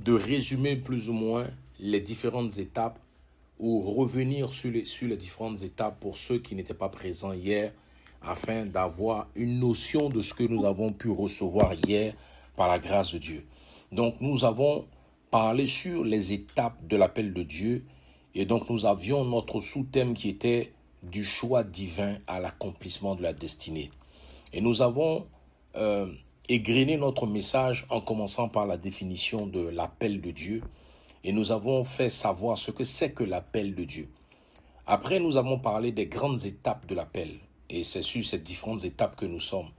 de résumer plus ou moins les différentes étapes ou revenir sur les différentes étapes pour ceux qui n'étaient pas présents hier, afin d'avoir une notion de ce que nous avons pu recevoir hier par la grâce de Dieu. Donc nous avons parlé sur les étapes de l'appel de Dieu, et donc nous avions notre sous-thème qui était du choix divin à l'accomplissement de la destinée. Et nous avons égrené notre message en commençant par la définition de l'appel de Dieu, et nous avons fait savoir ce que c'est que l'appel de Dieu. Après, nous avons parlé des grandes étapes de l'appel, et c'est sur ces différentes étapes que nous sommes.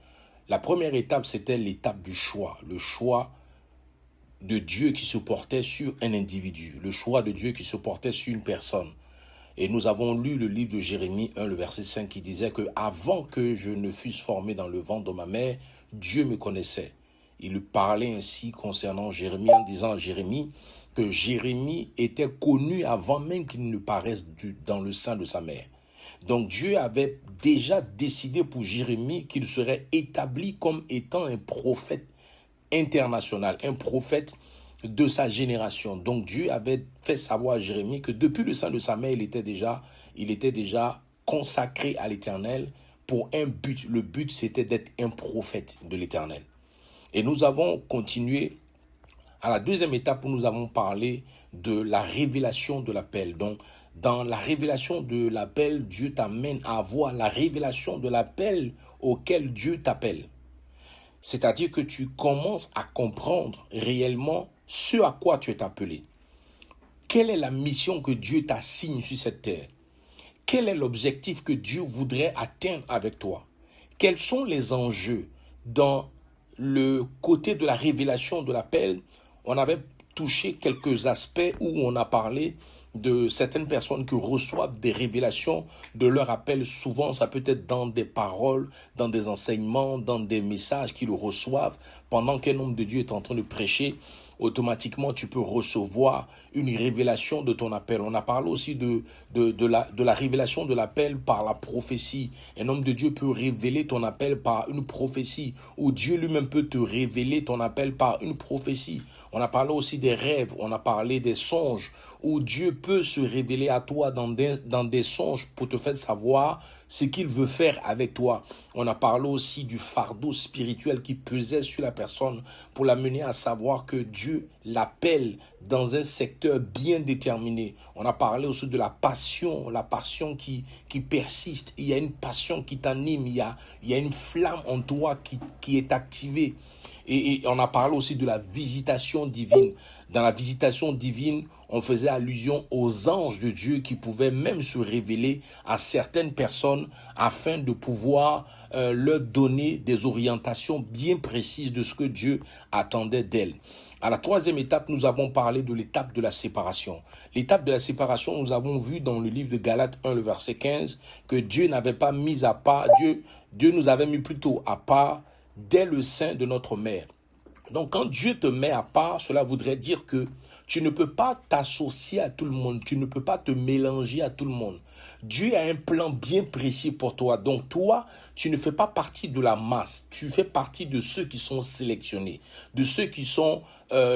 La première étape, c'était l'étape du choix, le choix de Dieu qui se portait sur un individu, le choix de Dieu qui se portait sur une personne. Et nous avons lu le livre de Jérémie 1, le verset 5, qui disait que avant que je ne fusse formé dans le ventre de ma mère, Dieu me connaissait. Il parlait ainsi concernant Jérémie en disant à Jérémie que Jérémie était connu avant même qu'il ne paraisse dans le sein de sa mère. Donc Dieu avait déjà décidé pour Jérémie qu'il serait établi comme étant un prophète international, un prophète de sa génération. Donc Dieu avait fait savoir à Jérémie que depuis le sein de sa mère, il était déjà consacré à l'Éternel pour un but. Le but, c'était d'être un prophète de l'Éternel. Et nous avons continué à la deuxième étape où nous avons parlé de la révélation de l'appel. Donc, dans la révélation de l'appel, Dieu t'amène à avoir la révélation de l'appel auquel Dieu t'appelle. C'est-à-dire que tu commences à comprendre réellement ce à quoi tu es appelé. Quelle est la mission que Dieu t'assigne sur cette terre? Quel est l'objectif que Dieu voudrait atteindre avec toi? Quels sont les enjeux? Dans le côté de la révélation de l'appel, on avait touché quelques aspects où on a parlé de certaines personnes qui reçoivent des révélations de leur appel. Souvent, ça peut être dans des paroles, dans des enseignements, dans des messages qu'ils reçoivent pendant qu'un homme de Dieu est en train de prêcher. Automatiquement, tu peux recevoir une révélation de ton appel. On a parlé aussi de la révélation de l'appel par la prophétie. Un homme de Dieu peut révéler ton appel par une prophétie, ou Dieu lui-même peut te révéler ton appel par une prophétie. On a parlé aussi des rêves, on a parlé des songes, où Dieu peut se révéler à toi dans des songes pour te faire savoir ce qu'il veut faire avec toi. On a parlé aussi du fardeau spirituel qui pesait sur la personne pour l'amener à savoir que Dieu l'appelle dans un secteur bien déterminé. On a parlé aussi de la passion qui persiste. Il y a une passion qui t'anime, il y a une flamme en toi qui est activée. Et on a parlé aussi de la visitation divine. Dans la visitation divine, on faisait allusion aux anges de Dieu qui pouvaient même se révéler à certaines personnes afin de pouvoir leur donner des orientations bien précises de ce que Dieu attendait d'elles. À la troisième étape, nous avons parlé de l'étape de la séparation. L'étape de la séparation, nous avons vu dans le livre de Galates 1, le verset 15, que Dieu n'avait pas mis à part, Dieu nous avait mis plutôt à part dès le sein de notre mère. Donc quand Dieu te met à part, cela voudrait dire que tu ne peux pas t'associer à tout le monde, tu ne peux pas te mélanger à tout le monde. Dieu a un plan bien précis pour toi. Donc toi, tu ne fais pas partie de la masse, tu fais partie de ceux qui sont sélectionnés, de ceux qui sont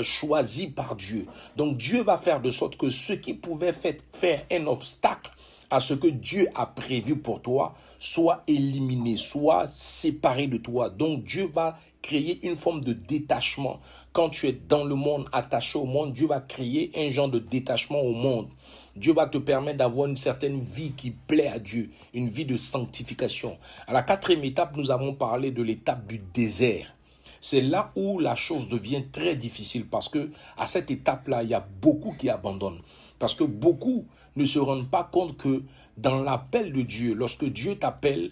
choisis par Dieu. Donc Dieu va faire de sorte que ceux qui pouvaient faire un obstacle à ce que Dieu a prévu pour toi soit éliminé, soit séparé de toi. Donc Dieu va créer une forme de détachement. Quand tu es dans le monde, attaché au monde, Dieu va créer un genre de détachement au monde. Dieu va te permettre d'avoir une certaine vie qui plaît à Dieu, une vie de sanctification. À la quatrième étape, nous avons parlé de l'étape du désert. C'est là où la chose devient très difficile parce que à cette étape-là, il y a beaucoup qui abandonnent. Parce que beaucoup ne se rendent pas compte que dans l'appel de Dieu, lorsque Dieu t'appelle,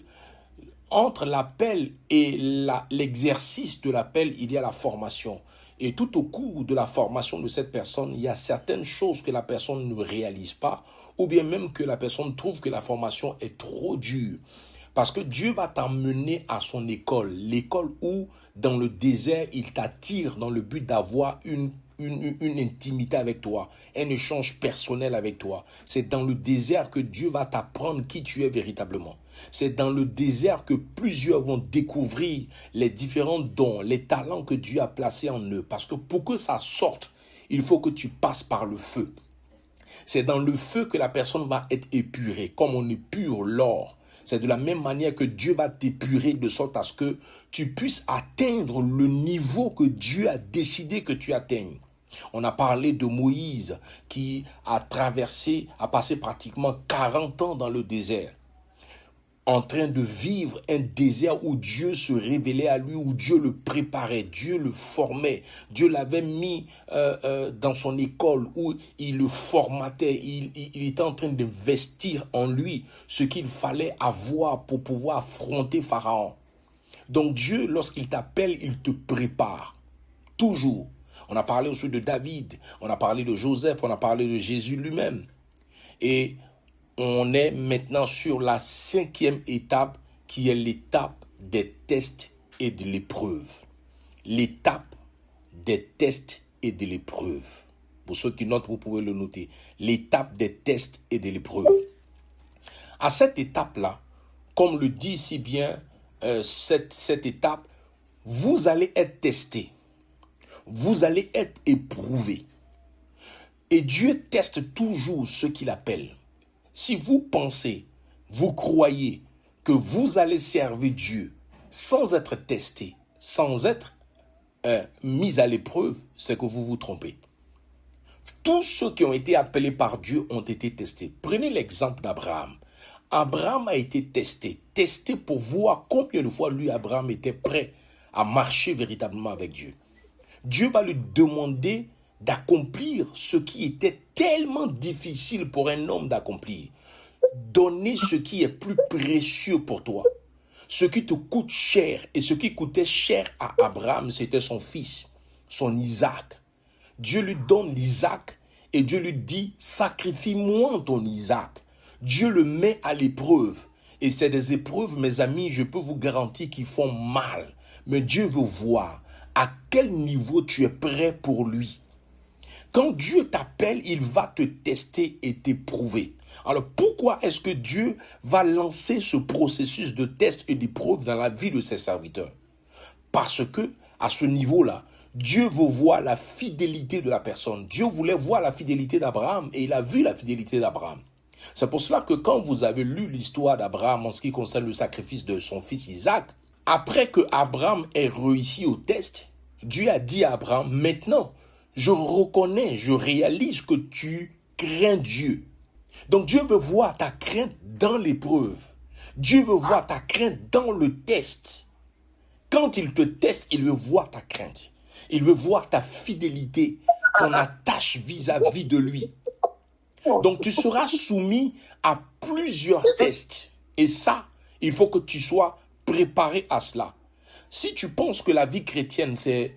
entre l'appel et l'exercice de l'appel, il y a la formation. Et tout au cours de la formation de cette personne, il y a certaines choses que la personne ne réalise pas, ou bien même que la personne trouve que la formation est trop dure. Parce que Dieu va t'emmener à son école, l'école où dans le désert, il t'attire dans le but d'avoir une intimité avec toi, un échange personnel avec toi. C'est dans le désert que Dieu va t'apprendre qui tu es véritablement. C'est dans le désert que plusieurs vont découvrir les différents dons, les talents que Dieu a placés en eux. Parce que pour que ça sorte, il faut que tu passes par le feu. C'est dans le feu que la personne va être épurée, comme on épure l'or. C'est de la même manière que Dieu va t'épurer de sorte à ce que tu puisses atteindre le niveau que Dieu a décidé que tu atteignes. On a parlé de Moïse qui a passé pratiquement 40 ans dans le désert, en train de vivre un désert où Dieu se révélait à lui, où Dieu le préparait, Dieu le formait, Dieu l'avait mis dans son école, où il le formatait, il était en train d'investir en lui ce qu'il fallait avoir pour pouvoir affronter Pharaon. Donc Dieu, lorsqu'il t'appelle, il te prépare, toujours. On a parlé aussi de David, on a parlé de Joseph, on a parlé de Jésus lui-même. Et on est maintenant sur la 5e étape qui est l'étape des tests et de l'épreuve. L'étape des tests et de l'épreuve. Pour ceux qui notent, vous pouvez le noter. L'étape des tests et de l'épreuve. À cette étape-là, comme le dit si bien cette étape, vous allez être testé. Vous allez être éprouvé. Et Dieu teste toujours ce qu'il appelle. Si vous pensez, vous croyez que vous allez servir Dieu sans être testé, sans être mis à l'épreuve, c'est que vous vous trompez. Tous ceux qui ont été appelés par Dieu ont été testés. Prenez l'exemple d'Abraham. Abraham a été testé pour voir combien de fois lui, Abraham, était prêt à marcher véritablement avec Dieu. Dieu va lui demander d'accomplir ce qui était tellement difficile pour un homme d'accomplir. Donner ce qui est plus précieux pour toi. Ce qui te coûte cher. Et ce qui coûtait cher à Abraham, c'était son fils, son Isaac. Dieu lui donne l'Isaac et Dieu lui dit, sacrifie-moi ton Isaac. Dieu le met à l'épreuve. Et c'est des épreuves, mes amis, je peux vous garantir qu'ils font mal. Mais Dieu veut voir à quel niveau tu es prêt pour lui. Quand Dieu t'appelle, il va te tester et t'éprouver. Alors pourquoi est-ce que Dieu va lancer ce processus de test et d'épreuve dans la vie de ses serviteurs? Parce que à ce niveau-là, Dieu veut voir la fidélité de la personne. Dieu voulait voir la fidélité d'Abraham et il a vu la fidélité d'Abraham. C'est pour cela que quand vous avez lu l'histoire d'Abraham en ce qui concerne le sacrifice de son fils Isaac, après que Abraham ait réussi au test, Dieu a dit à Abraham, maintenant, je reconnais, je réalise que tu crains Dieu. Donc Dieu veut voir ta crainte dans l'épreuve. Dieu veut voir ta crainte dans le test. Quand il te teste, il veut voir ta crainte. Il veut voir ta fidélité, ton attache vis-à-vis de lui. Donc tu seras soumis à plusieurs tests. Et ça, il faut que tu sois préparé à cela. Si tu penses que la vie chrétienne, c'est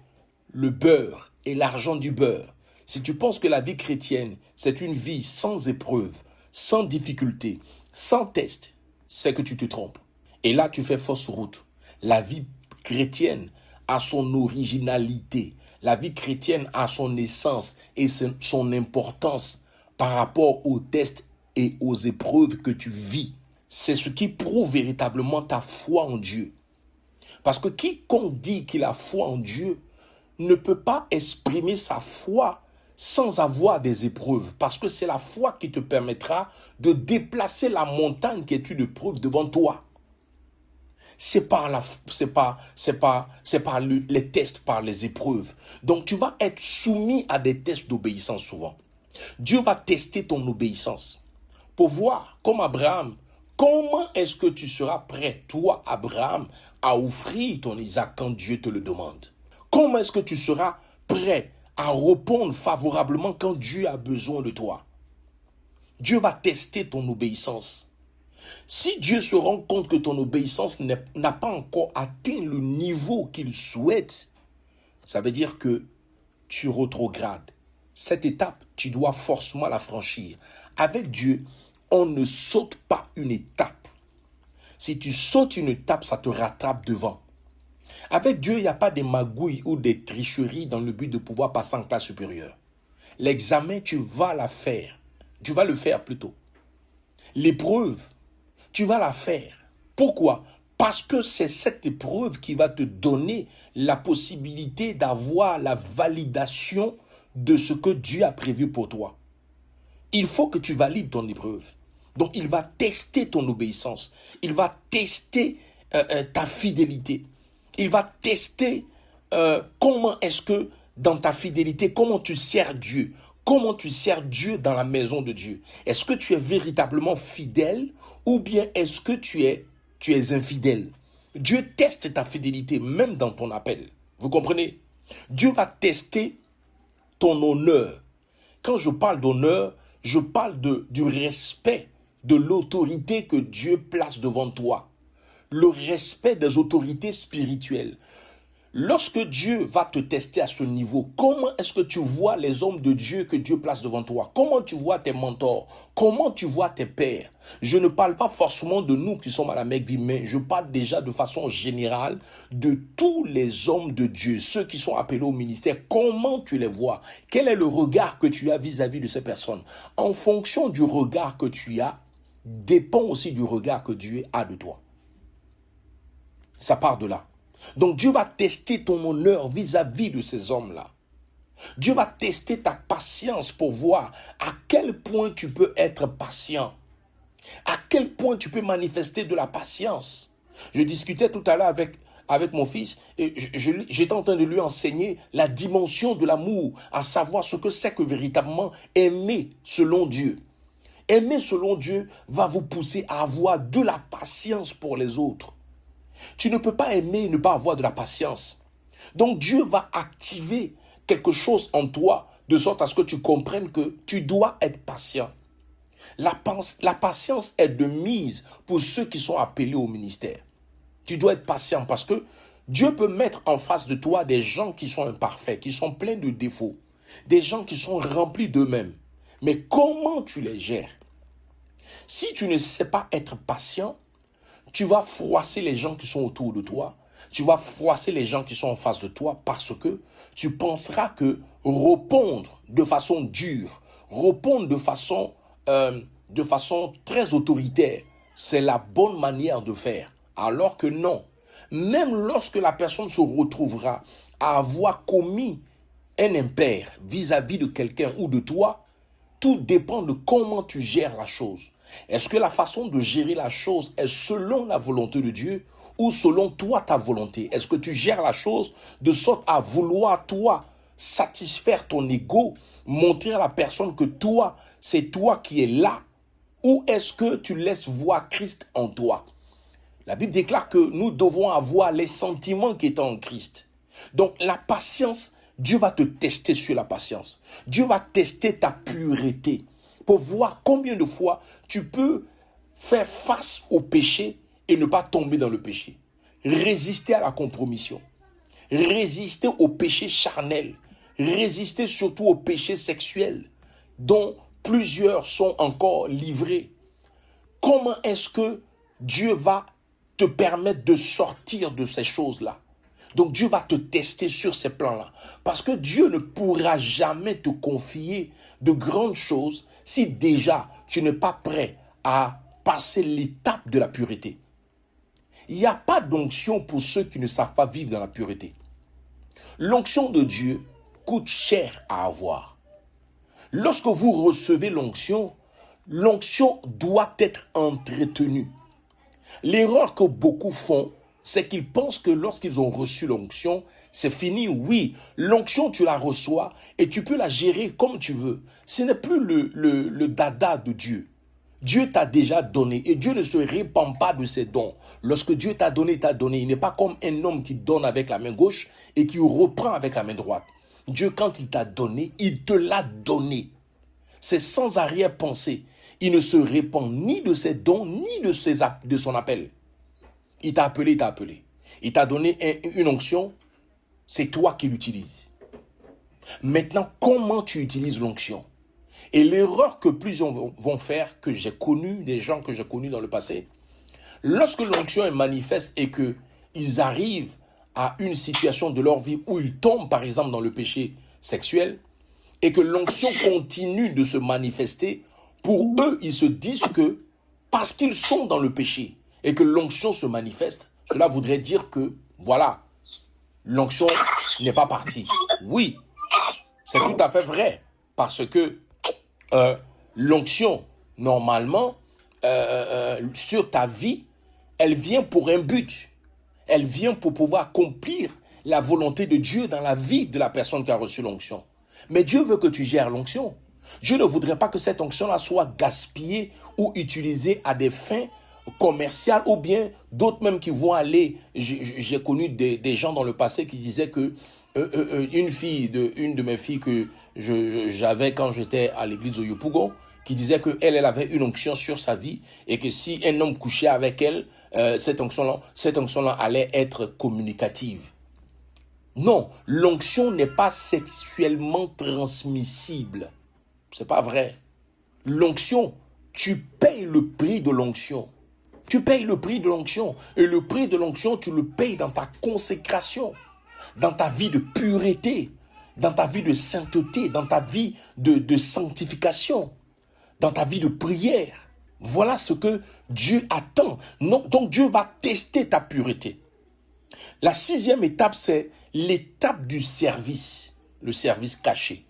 le beurre et l'argent du beurre, si tu penses que la vie chrétienne, c'est une vie sans épreuve, sans difficulté, sans test, c'est que tu te trompes. Et là, tu fais fausse route. La vie chrétienne a son originalité. La vie chrétienne a son essence et son importance par rapport aux tests et aux épreuves que tu vis. C'est ce qui prouve véritablement ta foi en Dieu. Parce que quiconque dit qu'il a foi en Dieu ne peut pas exprimer sa foi sans avoir des épreuves. Parce que c'est la foi qui te permettra de déplacer la montagne qui est une épreuve devant toi. C'est par les tests, par les épreuves. Donc tu vas être soumis à des tests d'obéissance souvent. Dieu va tester ton obéissance pour voir, comme Abraham, comment est-ce que tu seras prêt, toi, Abraham, à offrir ton Isaac quand Dieu te le demande? Comment est-ce que tu seras prêt à répondre favorablement quand Dieu a besoin de toi? Dieu va tester ton obéissance. Si Dieu se rend compte que ton obéissance n'a pas encore atteint le niveau qu'il souhaite, ça veut dire que tu rétrogrades. Cette étape, tu dois forcément la franchir. Avec Dieu, on ne saute pas une étape. Si tu sautes une étape, ça te rattrape devant. Avec Dieu, il n'y a pas de magouilles ou des tricheries dans le but de pouvoir passer en classe supérieure. L'examen, tu vas la faire. Tu vas le faire plutôt. L'épreuve, tu vas la faire. Pourquoi? Parce que c'est cette épreuve qui va te donner la possibilité d'avoir la validation de ce que Dieu a prévu pour toi. Il faut que tu valides ton épreuve. Donc, il va tester ton obéissance. Il va tester ta fidélité. Il va tester comment est-ce que dans ta fidélité, comment tu sers Dieu. Comment tu sers Dieu dans la maison de Dieu. Est-ce que tu es véritablement fidèle ou bien est-ce que tu es infidèle? Dieu teste ta fidélité même dans ton appel. Vous comprenez? Dieu va tester ton honneur. Quand je parle d'honneur, je parle du respect de l'autorité que Dieu place devant toi. Le respect des autorités spirituelles. Lorsque Dieu va te tester à ce niveau, comment est-ce que tu vois les hommes de Dieu que Dieu place devant toi? Comment tu vois tes mentors? Comment tu vois tes pères? Je ne parle pas forcément de nous qui sommes à la Mecque, mais je parle déjà de façon générale de tous les hommes de Dieu, ceux qui sont appelés au ministère. Comment tu les vois? Quel est le regard que tu as vis-à-vis de ces personnes? En fonction du regard que tu as, dépend aussi du regard que Dieu a de toi. Ça part de là. Donc Dieu va tester ton honneur vis-à-vis de ces hommes-là. Dieu va tester ta patience pour voir à quel point tu peux être patient. À quel point tu peux manifester de la patience. Je discutais tout à l'heure avec mon fils et j'étais en train de lui enseigner la dimension de l'amour, à savoir ce que c'est que véritablement aimer selon Dieu. Aimer selon Dieu va vous pousser à avoir de la patience pour les autres. Tu ne peux pas aimer et ne pas avoir de la patience. Donc Dieu va activer quelque chose en toi de sorte à ce que tu comprennes que tu dois être patient. La patience est de mise pour ceux qui sont appelés au ministère. Tu dois être patient parce que Dieu peut mettre en face de toi des gens qui sont imparfaits, qui sont pleins de défauts, des gens qui sont remplis d'eux-mêmes. Mais comment tu les gères? Si tu ne sais pas être patient, tu vas froisser les gens qui sont autour de toi. Tu vas froisser les gens qui sont en face de toi parce que tu penseras que répondre de façon dure, répondre de façon très autoritaire, c'est la bonne manière de faire. Alors que non. Même lorsque la personne se retrouvera à avoir commis un impair vis-à-vis de quelqu'un ou de toi, tout dépend de comment tu gères la chose. Est-ce que la façon de gérer la chose est selon la volonté de Dieu ou selon toi ta volonté? Est-ce que tu gères la chose de sorte à vouloir toi satisfaire ton ego, montrer à la personne que toi, c'est toi qui es là, ou est-ce que tu laisses voir Christ en toi? La Bible déclare que nous devons avoir les sentiments qui étaient en Christ. Donc la patience, Dieu va te tester sur la patience. Dieu va tester ta pureté pour voir combien de fois tu peux faire face au péché et ne pas tomber dans le péché. Résister à la compromission. Résister au péché charnel. Résister surtout au péché sexuel dont plusieurs sont encore livrés. Comment est-ce que Dieu va te permettre de sortir de ces choses-là? Donc Dieu va te tester sur ces plans-là. Parce que Dieu ne pourra jamais te confier de grandes choses si déjà tu n'es pas prêt à passer l'étape de la pureté. Il n'y a pas d'onction pour ceux qui ne savent pas vivre dans la pureté. L'onction de Dieu coûte cher à avoir. Lorsque vous recevez l'onction doit être entretenue. L'erreur que beaucoup font, c'est qu'ils pensent que lorsqu'ils ont reçu l'onction, c'est fini. Oui, l'onction, tu la reçois et tu peux la gérer comme tu veux. Ce n'est plus le dada de Dieu. Dieu t'a déjà donné et Dieu ne se répand pas de ses dons. Lorsque Dieu t'a donné, il t'a donné. Il n'est pas comme un homme qui donne avec la main gauche et qui reprend avec la main droite. Dieu, quand il t'a donné, il te l'a donné. C'est sans arrière-pensée. Il ne se répand ni de ses dons, ni de son appel. Il t'a appelé, il t'a appelé. Il t'a donné une onction, c'est toi qui l'utilises. Maintenant, comment tu utilises l'onction? Et l'erreur que plusieurs vont faire, que j'ai connu, des gens que j'ai connus dans le passé, lorsque l'onction est manifeste et qu'ils arrivent à une situation de leur vie où ils tombent, par exemple, dans le péché sexuel, et que l'onction continue de se manifester, pour eux, ils se disent que parce qu'ils sont dans le péché et que l'onction se manifeste, cela voudrait dire que, voilà, l'onction n'est pas partie. Oui, C'est tout à fait vrai. Parce que l'onction, normalement, sur ta vie, elle vient pour un but. Elle vient pour pouvoir accomplir la volonté de Dieu dans la vie de la personne qui a reçu l'onction. Mais Dieu veut que tu gères l'onction. Dieu ne voudrait pas que cette onction-là soit gaspillée ou utilisée à des fins commerciales ou bien d'autres même qui vont aller. J'ai connu des gens dans le passé qui disaient que une de mes filles que j'avais quand j'étais à l'église de Yopougon, qui disait qu'elle avait une onction sur sa vie et que si un homme couchait avec elle, cette onction-là allait être communicative. Non, l'onction n'est pas sexuellement transmissible. C'est pas vrai. L'onction, tu payes le prix de l'onction. Tu payes le prix de l'onction. Et le prix de l'onction, tu le payes dans ta consécration, dans ta vie de pureté, dans ta vie de sainteté, dans ta vie de sanctification, dans ta vie de prière. Voilà ce que Dieu attend. Donc Dieu va tester ta pureté. La 6e étape, c'est l'étape du service, le service caché.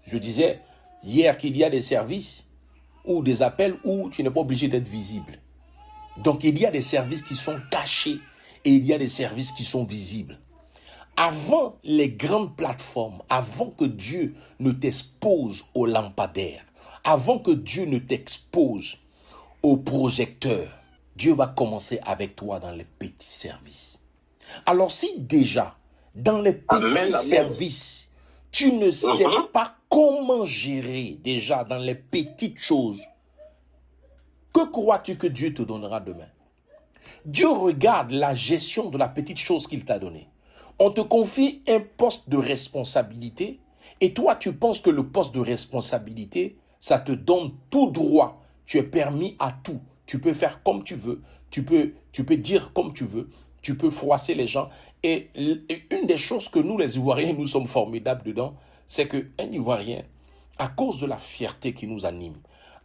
Je disais hier qu'il y a des services ou des appels où tu n'es pas obligé d'être visible. Donc il y a des services qui sont cachés et il y a des services qui sont visibles. Avant les grandes plateformes, avant que Dieu ne t'expose au lampadaire, avant que Dieu ne t'expose au projecteur, Dieu va commencer avec toi dans les petits services. Alors si déjà, dans les petits services, tu ne sais pas comment gérer déjà dans les petites choses, que crois-tu que Dieu te donnera demain? Dieu regarde la gestion de la petite chose qu'il t'a donnée. On te confie un poste de responsabilité et toi tu penses que le poste de responsabilité, ça te donne tout droit. Tu es permis à tout. Tu peux faire comme tu veux. Tu peux dire comme tu veux. Tu peux froisser les gens. Et une des choses que nous, les Ivoiriens, nous sommes formidables dedans, c'est qu'un Ivoirien, à cause de la fierté qui nous anime,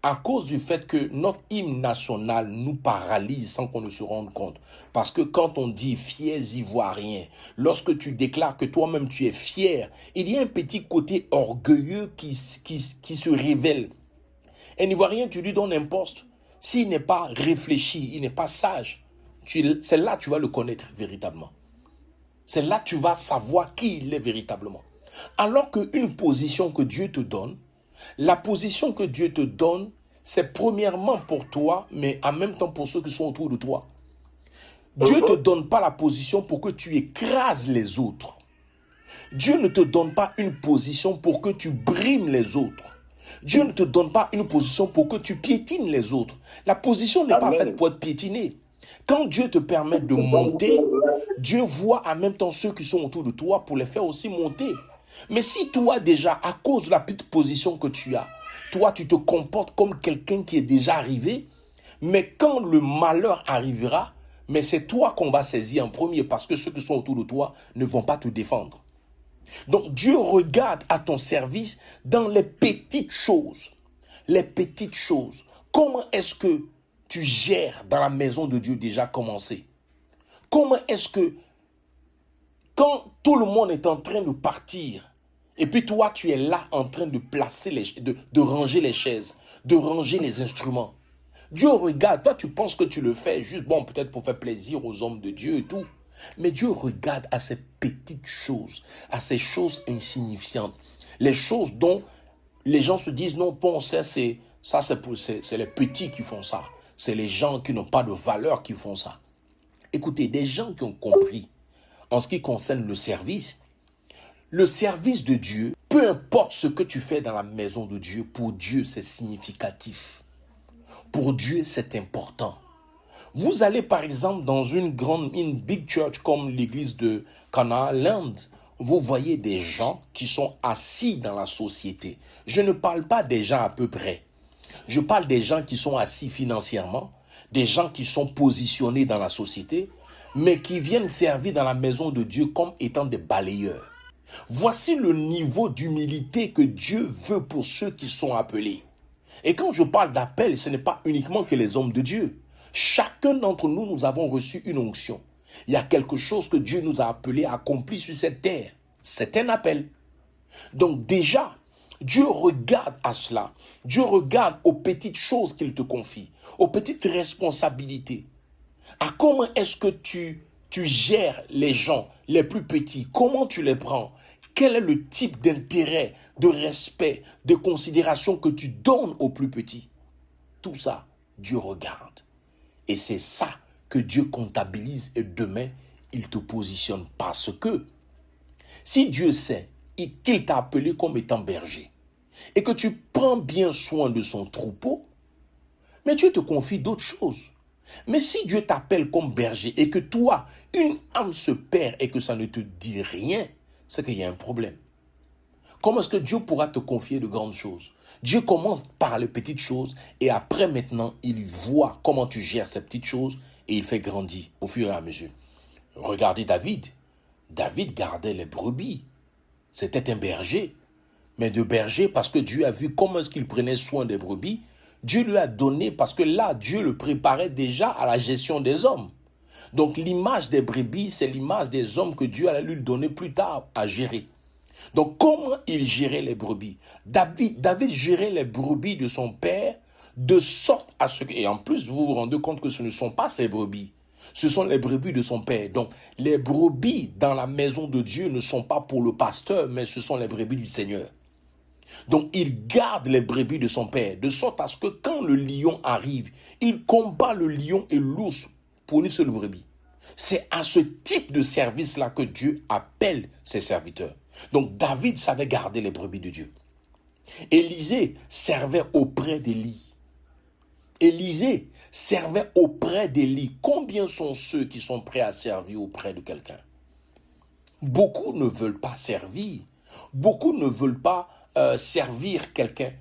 à cause du fait que notre hymne national nous paralyse sans qu'on ne se rende compte. Parce que quand on dit fiers Ivoiriens, lorsque tu déclares que toi-même tu es fier, il y a un petit côté orgueilleux qui se révèle. Un Ivoirien, tu lui donnes un poste, s'il n'est pas réfléchi, il n'est pas sage, c'est là que tu vas le connaître véritablement. C'est là que tu vas savoir qui il est véritablement. Alors qu'une position que Dieu te donne, la position que Dieu te donne, c'est premièrement pour toi, mais en même temps pour ceux qui sont autour de toi. Dieu ne te donne pas la position pour que tu écrases les autres. Dieu ne te donne pas une position pour que tu brimes les autres. Dieu ne te donne pas une position pour que tu piétines les autres. La position n'est pas faite pour être piétinée. Quand Dieu te permet de monter, Dieu voit en même temps ceux qui sont autour de toi pour les faire aussi monter. Mais si toi déjà, à cause de la petite position que tu as, toi tu te comportes comme quelqu'un qui est déjà arrivé, mais quand le malheur arrivera, mais c'est toi qu'on va saisir en premier parce que ceux qui sont autour de toi ne vont pas te défendre. Donc Dieu regarde à ton service dans les petites choses. Les petites choses. Comment est-ce que tu gères dans la maison de Dieu déjà commencé? Comment est-ce que quand tout le monde est en train de partir, et puis toi tu es là en train de placer, de ranger les chaises, de ranger les instruments. Dieu regarde, toi tu penses que tu le fais juste, bon peut-être pour faire plaisir aux hommes de Dieu et tout. Mais Dieu regarde à ces petites choses, à ces choses insignifiantes. Les choses dont les gens se disent, non, bon, c'est les petits qui font ça. C'est les gens qui n'ont pas de valeur qui font ça. Écoutez, des gens qui ont compris, en ce qui concerne le service de Dieu, peu importe ce que tu fais dans la maison de Dieu, pour Dieu, c'est significatif. Pour Dieu, c'est important. Vous allez par exemple dans une big church comme l'église de Canaan Land, vous voyez des gens qui sont assis dans la société. Je ne parle pas des gens à peu près. Je parle des gens qui sont assis financièrement, des gens qui sont positionnés dans la société, mais qui viennent servir dans la maison de Dieu comme étant des balayeurs. Voici le niveau d'humilité que Dieu veut pour ceux qui sont appelés. Et quand je parle d'appel, ce n'est pas uniquement que les hommes de Dieu. Chacun d'entre nous, nous avons reçu une onction. Il y a quelque chose que Dieu nous a appelés à accomplir sur cette terre. C'est un appel. Donc déjà, Dieu regarde à cela. Dieu regarde aux petites choses qu'il te confie, aux petites responsabilités. À comment est-ce que tu gères les gens les plus petits? Comment tu les prends? Quel est le type d'intérêt, de respect, de considération que tu donnes aux plus petits? Tout ça, Dieu regarde. Et c'est ça que Dieu comptabilise et demain, il te positionne. Parce que si Dieu sait qu'il t'a appelé comme étant berger et que tu prends bien soin de son troupeau, mais Dieu te confie d'autres choses. Mais si Dieu t'appelle comme berger et que toi, une âme se perd et que ça ne te dit rien, c'est qu'il y a un problème. Comment est-ce que Dieu pourra te confier de grandes choses? Dieu commence par les petites choses et après maintenant, il voit comment tu gères ces petites choses et il fait grandir au fur et à mesure. Regardez David. David gardait les brebis. C'était un berger. Mais de berger parce que Dieu a vu comment est-ce qu'il prenait soin des brebis. Dieu lui a donné parce que là, Dieu le préparait déjà à la gestion des hommes. Donc l'image des brebis, c'est l'image des hommes que Dieu allait lui donner plus tard à gérer. Donc comment il gérait les brebis? David gérait les brebis de son père de sorte à ce que... Et en plus, vous vous rendez compte que ce ne sont pas ses brebis. Ce sont les brebis de son père. Donc les brebis dans la maison de Dieu ne sont pas pour le pasteur, mais ce sont les brebis du Seigneur. Donc il garde les brebis de son père, de sorte à ce que quand le lion arrive, il combat le lion et l'ours pour une seule brebis. C'est à ce type de service-là que Dieu appelle ses serviteurs. Donc David savait garder les brebis de Dieu. Élisée servait auprès d'Élie. Élisée servait auprès d'Élie. Combien sont ceux qui sont prêts à servir auprès de quelqu'un? Beaucoup ne veulent pas servir. Beaucoup ne veulent pas servir quelqu'un,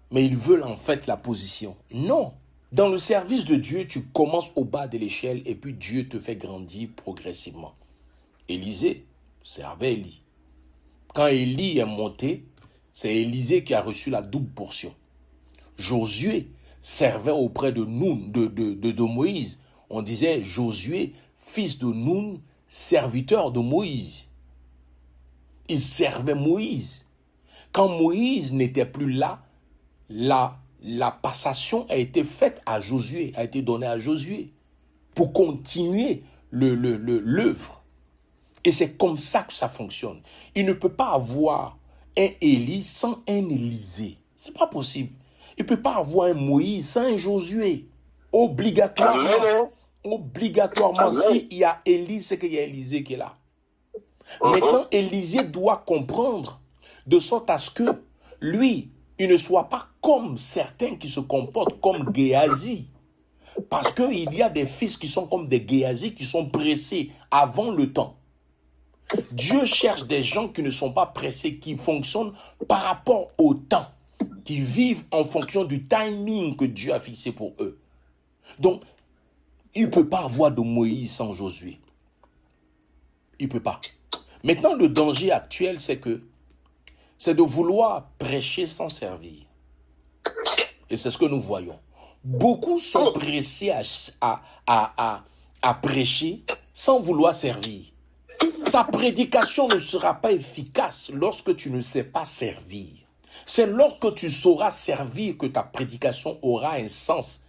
mais ils veulent en fait la position. Non. Dans le service de Dieu, tu commences au bas de l'échelle et puis Dieu te fait grandir progressivement. Élisée servait Élie. Quand Élie est monté, c'est Élisée qui a reçu la double portion. Josué servait auprès de Nun, de Moïse. On disait Josué, fils de Nun, serviteur de Moïse. Il servait Moïse. Quand Moïse n'était plus là, la passation a été faite à Josué, a été donnée à Josué pour continuer l'œuvre. Et c'est comme ça que ça fonctionne. Il ne peut pas avoir un Élie sans un Élisée. C'est pas possible. Il ne peut pas avoir un Moïse sans un Josué. Obligatoirement. Obligatoirement, s'il y a Élie, c'est qu'il y a Élisée qui est là. Mais quand Élisée doit comprendre de sorte à ce que lui, il ne soit pas comme certains qui se comportent comme Géasi. Parce qu'il y a des fils qui sont comme des Géasi, qui sont pressés avant le temps. Dieu cherche des gens qui ne sont pas pressés, qui fonctionnent par rapport au temps, qui vivent en fonction du timing que Dieu a fixé pour eux. Donc, il ne peut pas avoir de Moïse sans Josué. Il ne peut pas. Maintenant, le danger actuel, c'est de vouloir prêcher sans servir. Et c'est ce que nous voyons. Beaucoup sont pressés à prêcher sans vouloir servir. Ta prédication ne sera pas efficace lorsque tu ne sais pas servir. C'est lorsque tu sauras servir que ta prédication aura un sens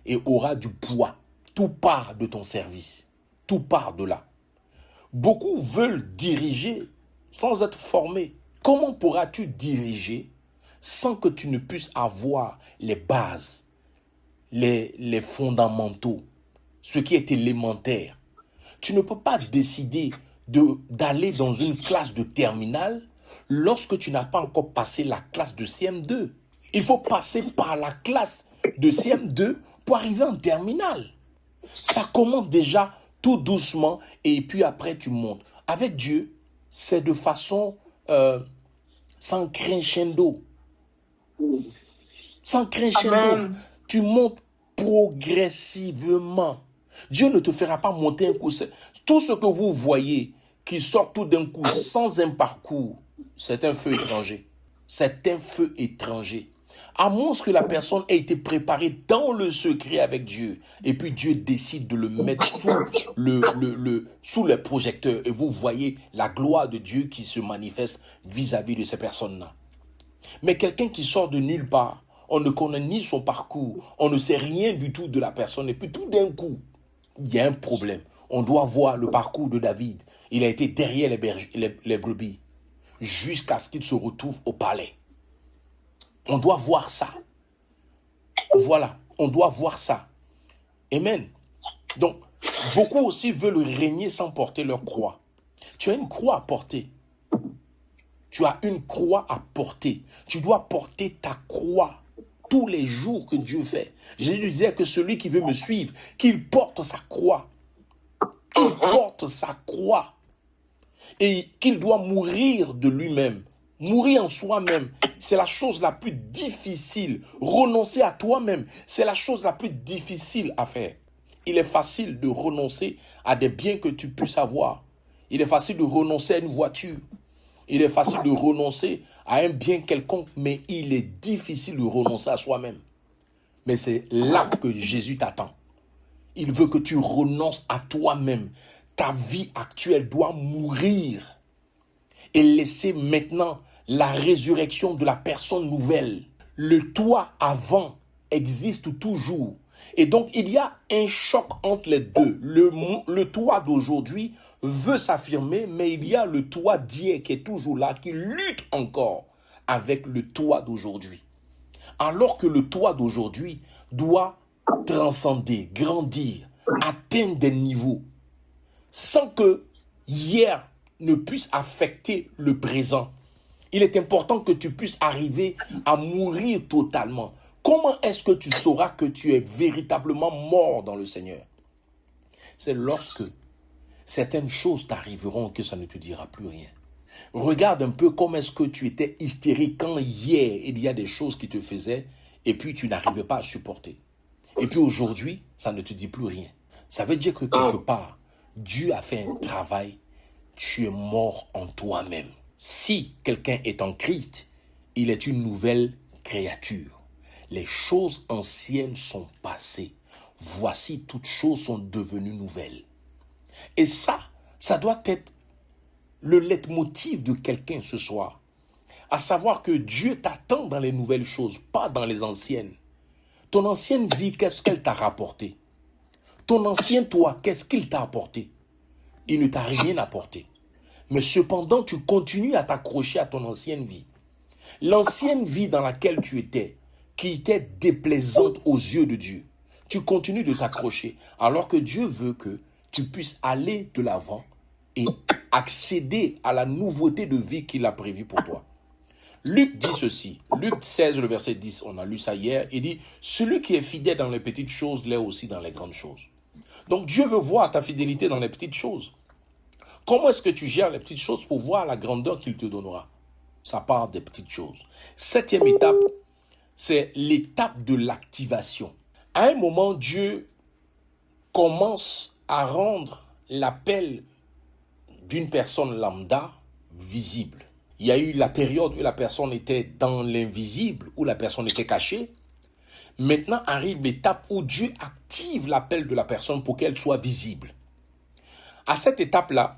et aura du poids. Tout part de ton service. Tout part de là. Beaucoup veulent diriger sans être formés. Comment pourras-tu diriger sans que tu ne puisses avoir les bases, les fondamentaux, ce qui est élémentaire? Tu ne peux pas décider d'aller dans une classe de terminale lorsque tu n'as pas encore passé la classe de CM2. Il faut passer par la classe de CM2 pour arriver en terminale. Ça commence déjà tout doucement et puis après tu montes. Avec Dieu, c'est de façon sans crescendo. Sans crescendo. Amen. Tu montes progressivement. Dieu ne te fera pas monter un coup. Tout ce que vous voyez qui sort tout d'un coup sans un parcours, c'est un feu étranger. C'est un feu étranger. À moins que la personne ait été préparée dans le secret avec Dieu. Et puis Dieu décide de le mettre sous les projecteurs. Et vous voyez la gloire de Dieu qui se manifeste vis-à-vis de ces personnes-là. Mais quelqu'un qui sort de nulle part, on ne connaît ni son parcours, on ne sait rien du tout de la personne. Et puis tout d'un coup, il y a un problème. On doit voir le parcours de David. Il a été derrière les brebis jusqu'à ce qu'il se retrouve au palais. On doit voir ça. Voilà, on doit voir ça. Amen. Donc, beaucoup aussi veulent régner sans porter leur croix. Tu as une croix à porter. Tu as une croix à porter. Tu dois porter ta croix tous les jours que Dieu fait. Jésus disait que celui qui veut me suivre, qu'il porte sa croix. Qu'il porte sa croix. Et qu'il doit mourir de lui-même. Mourir en soi-même, c'est la chose la plus difficile. Renoncer à toi-même, c'est la chose la plus difficile à faire. Il est facile de renoncer à des biens que tu puisses avoir. Il est facile de renoncer à une voiture. Il est facile de renoncer à un bien quelconque, mais il est difficile de renoncer à soi-même. Mais c'est là que Jésus t'attend. Il veut que tu renonces à toi-même. Ta vie actuelle doit mourir et laisser maintenant la résurrection de la personne nouvelle. Le toi avant existe toujours. Et donc, il y a un choc entre les deux. Le toi d'aujourd'hui veut s'affirmer, mais il y a le toi d'hier qui est toujours là, qui lutte encore avec le toi d'aujourd'hui. Alors que le toi d'aujourd'hui doit transcender, grandir, atteindre des niveaux, sans que hier ne puisse affecter le présent. Il est important que tu puisses arriver à mourir totalement. Comment est-ce que tu sauras que tu es véritablement mort dans le Seigneur? C'est lorsque certaines choses t'arriveront que ça ne te dira plus rien. Regarde un peu comment est-ce que tu étais hystérique quand hier il y a des choses qui te faisaient et puis tu n'arrivais pas à supporter. Et puis aujourd'hui, ça ne te dit plus rien. Ça veut dire que quelque part, Dieu a fait un travail, tu es mort en toi-même. Si quelqu'un est en Christ, il est une nouvelle créature. Les choses anciennes sont passées. Voici, toutes choses sont devenues nouvelles. Et ça doit être le leitmotiv de quelqu'un ce soir. À savoir que Dieu t'attend dans les nouvelles choses, pas dans les anciennes. Ton ancienne vie, qu'est-ce qu'elle t'a rapporté? Ton ancien toi, qu'est-ce qu'il t'a apporté? Il ne t'a rien apporté. Mais cependant, tu continues à t'accrocher à ton ancienne vie. L'ancienne vie dans laquelle tu étais, qui était déplaisante aux yeux de Dieu, tu continues de t'accrocher, alors que Dieu veut que tu puisses aller de l'avant et accéder à la nouveauté de vie qu'il a prévue pour toi. Luc dit ceci, Luc 16, le verset 10, on a lu ça hier, il dit « Celui qui est fidèle dans les petites choses l'est aussi dans les grandes choses. » Donc Dieu veut voir ta fidélité dans les petites choses. Comment est-ce que tu gères les petites choses pour voir la grandeur qu'il te donnera? Ça part des petites choses. Septième étape, c'est l'étape de l'activation. À un moment, Dieu commence à rendre l'appel d'une personne lambda visible. Il y a eu la période où la personne était dans l'invisible, où la personne était cachée. Maintenant arrive l'étape où Dieu active l'appel de la personne pour qu'elle soit visible. À cette étape-là,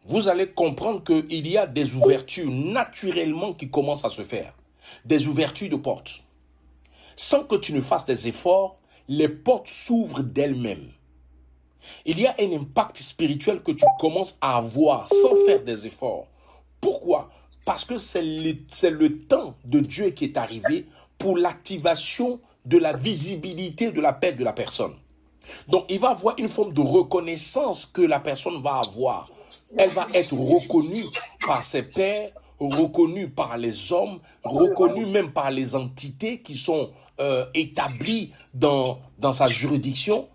vous allez comprendre qu'il y a des ouvertures naturellement qui commencent à se faire. Des ouvertures de portes. Sans que tu ne fasses des efforts, les portes s'ouvrent d'elles-mêmes. Il y a un impact spirituel que tu commences à avoir sans faire des efforts. Pourquoi? Parce que c'est le temps de Dieu qui est arrivé pour l'activation de la visibilité de l'appel de la personne. Donc, il va avoir une forme de reconnaissance que la personne va avoir. Elle va être reconnue par ses pairs, reconnue par les hommes, reconnue même par les entités qui sont établies dans sa juridiction.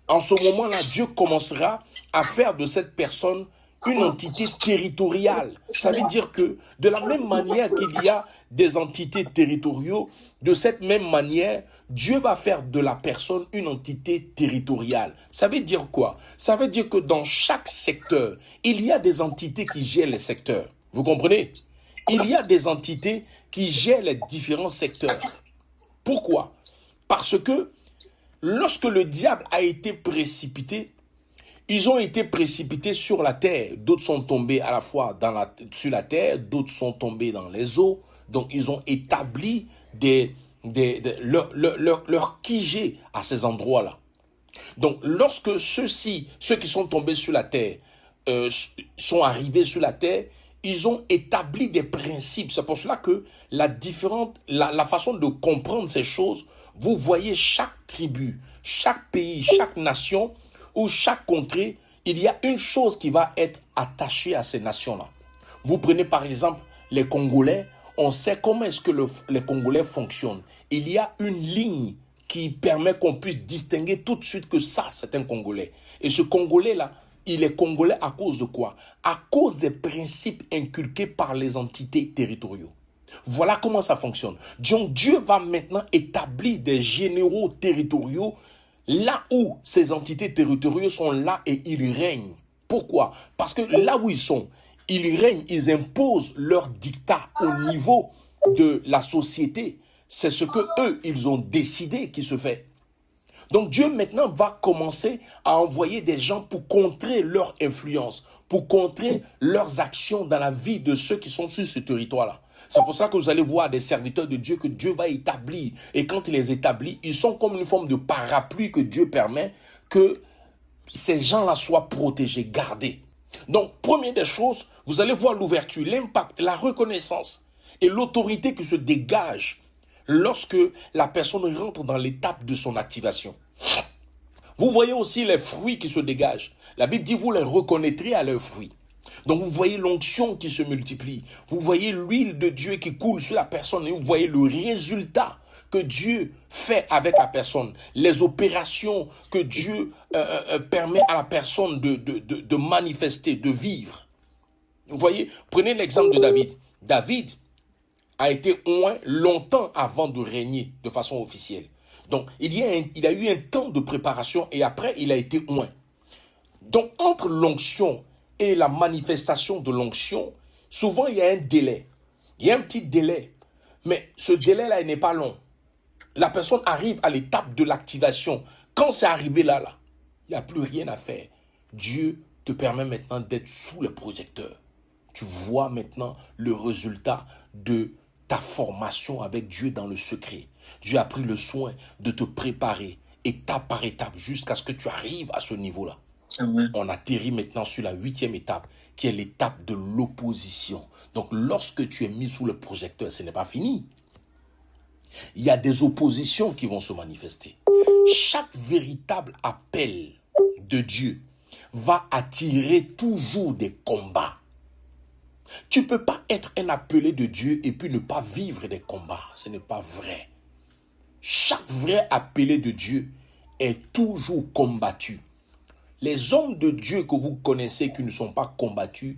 En ce moment-là, Dieu commencera à faire de cette personne une entité territoriale. Ça veut dire que de la même manière qu'il y a des entités territoriaux, de cette même manière, Dieu va faire de la personne une entité territoriale. Ça veut dire quoi? Ça veut dire que dans chaque secteur, il y a des entités qui gèrent les secteurs. Vous comprenez? Il y a des entités qui gère les différents secteurs. Pourquoi? Parce que lorsque le diable a été précipité, ils ont été précipités sur la terre. D'autres sont tombés à la fois sur la terre, d'autres sont tombés dans les eaux. Donc, ils ont établi leur QG à ces endroits-là. Donc, lorsque ceux qui sont tombés sur la terre, sont arrivés sur la terre, ils ont établi des principes. C'est pour cela que la façon de comprendre ces choses, vous voyez chaque tribu, chaque pays, chaque nation ou chaque contrée, il y a une chose qui va être attachée à ces nations-là. Vous prenez par exemple les Congolais, on sait comment est-ce que les Congolais fonctionnent. Il y a une ligne qui permet qu'on puisse distinguer tout de suite que ça, c'est un Congolais. Et ce Congolais-là, il est Congolais à cause de quoi? À cause des principes inculqués par les entités territoriaux. Voilà comment ça fonctionne. Donc Dieu va maintenant établir des généraux territoriaux là où ces entités territoriales sont là et ils règnent. Pourquoi? Parce que là où ils règnent, ils imposent leur dictat au niveau de la société. C'est ce que eux, ils ont décidé qui se fait. Donc Dieu maintenant va commencer à envoyer des gens pour contrer leur influence, pour contrer leurs actions dans la vie de ceux qui sont sur ce territoire-là. C'est pour ça que vous allez voir des serviteurs de Dieu que Dieu va établir. Et quand il les établit, ils sont comme une forme de parapluie que Dieu permet que ces gens-là soient protégés, gardés. Donc, première des choses, vous allez voir l'ouverture, l'impact, la reconnaissance et l'autorité qui se dégage lorsque la personne rentre dans l'étape de son activation. Vous voyez aussi les fruits qui se dégagent. La Bible dit, vous les reconnaîtrez à leurs fruits. Donc vous voyez l'onction qui se multiplie. Vous voyez l'huile de Dieu qui coule sur la personne et vous voyez le résultat que Dieu fait avec la personne. Les opérations que Dieu permet à la personne de manifester, de vivre. Vous voyez, prenez l'exemple de David. David a été oint longtemps avant de régner de façon officielle. Donc, il a eu un temps de préparation et après, il a été oint. Donc, entre l'onction et la manifestation de l'onction, souvent, il y a un délai. Il y a un petit délai. Mais ce délai-là, il n'est pas long. La personne arrive à l'étape de l'activation. Quand c'est arrivé là, il n'y a plus rien à faire. Dieu te permet maintenant d'être sous le projecteur. Tu vois maintenant le résultat de ta formation avec Dieu dans le secret. Dieu a pris le soin de te préparer étape par étape jusqu'à ce que tu arrives à ce niveau-là. Amen. On atterrit maintenant sur la 8e étape, qui est l'étape de l'opposition. Donc, lorsque tu es mis sous le projecteur, ce n'est pas fini. Il y a des oppositions qui vont se manifester. Chaque véritable appel de Dieu va attirer toujours des combats. Tu ne peux pas être un appelé de Dieu et puis ne pas vivre des combats. Ce n'est pas vrai. Chaque vrai appelé de Dieu est toujours combattu. Les hommes de Dieu que vous connaissez qui ne sont pas combattus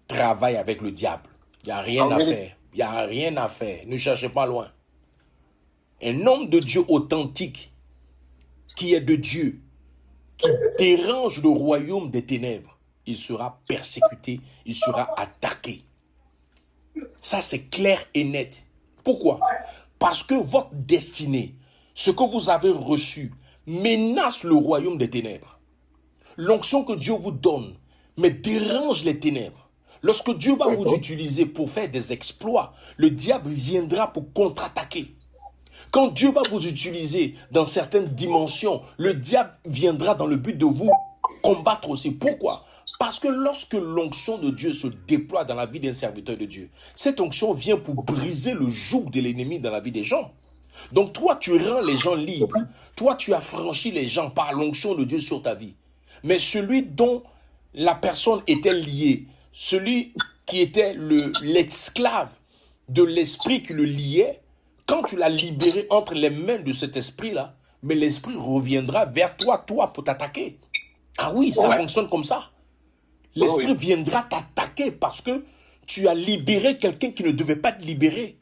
travaillent avec le diable. Il n'y a rien à faire. Il n'y a rien à faire. Ne cherchez pas loin. Un homme de Dieu authentique qui est de Dieu, qui dérange le royaume des ténèbres, il sera persécuté, il sera attaqué. Ça, c'est clair et net. Pourquoi? Parce que votre destinée, ce que vous avez reçu, menace le royaume des ténèbres. L'onction que Dieu vous donne, mais dérange les ténèbres. Lorsque Dieu va vous utiliser pour faire des exploits, le diable viendra pour contre-attaquer. Quand Dieu va vous utiliser dans certaines dimensions, le diable viendra dans le but de vous combattre aussi. Pourquoi? Parce que lorsque l'onction de Dieu se déploie dans la vie d'un serviteur de Dieu, cette onction vient pour briser le joug de l'ennemi dans la vie des gens. Donc toi, tu rends les gens libres. Toi, tu as franchi les gens par l'onction de Dieu sur ta vie. Mais celui dont la personne était liée, celui qui était l'esclave de l'esprit qui le liait, quand tu l'as libéré entre les mains de cet esprit-là, mais l'esprit reviendra vers toi pour t'attaquer. Ah oui, ça fonctionne comme ça. L'esprit viendra t'attaquer parce que tu as libéré quelqu'un qui ne devait pas te libérer.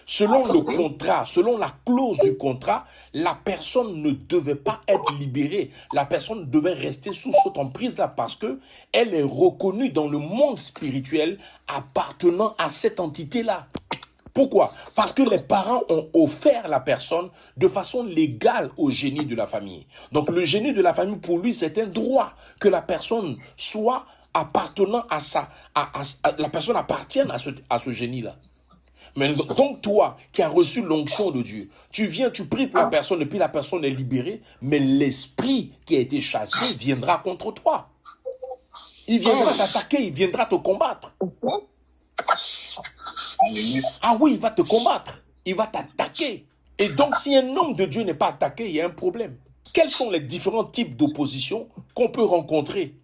Selon le contrat, selon la clause du contrat, la personne ne devait pas être libérée. La personne devait rester sous cette emprise-là parce que elle est reconnue dans le monde spirituel appartenant à cette entité-là. Pourquoi? Parce que les parents ont offert la personne de façon légale au génie de la famille. Donc le génie de la famille, pour lui, c'est un droit que la personne soit appartenant à ça, la personne appartienne à ce génie-là. Mais donc toi, qui as reçu l'onction de Dieu, tu viens, tu pries pour la personne, et puis la personne est libérée, mais l'esprit qui a été chassé viendra contre toi. Il viendra t'attaquer, il viendra te combattre. Ah oui, il va te combattre, il va t'attaquer. Et donc, si un homme de Dieu n'est pas attaqué, il y a un problème. Quels sont les différents types d'opposition qu'on peut rencontrer?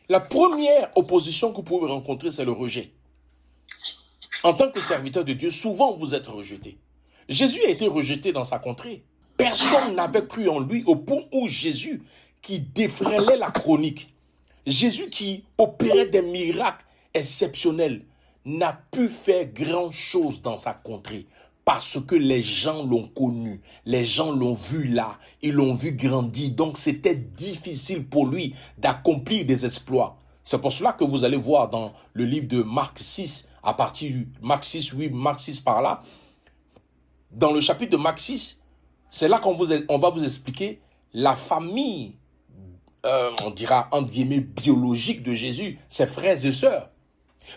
La première opposition que vous pouvez rencontrer, c'est le rejet. En tant que serviteur de Dieu, souvent vous êtes rejeté. Jésus a été rejeté dans sa contrée. Personne n'avait cru en lui au point où Jésus, qui défrayait la chronique, Jésus qui opérait des miracles exceptionnels, n'a pu faire grand-chose dans sa contrée parce que les gens l'ont connu, les gens l'ont vu là, ils l'ont vu grandir. Donc c'était difficile pour lui d'accomplir des exploits. C'est pour cela que vous allez voir dans le livre de Marc 6, à partir de Marc 6, oui, Marc 6 par là, dans le chapitre de Marc 6, c'est là qu'on va vous expliquer la famille, on dira entre guillemets biologique de Jésus, ses frères et sœurs.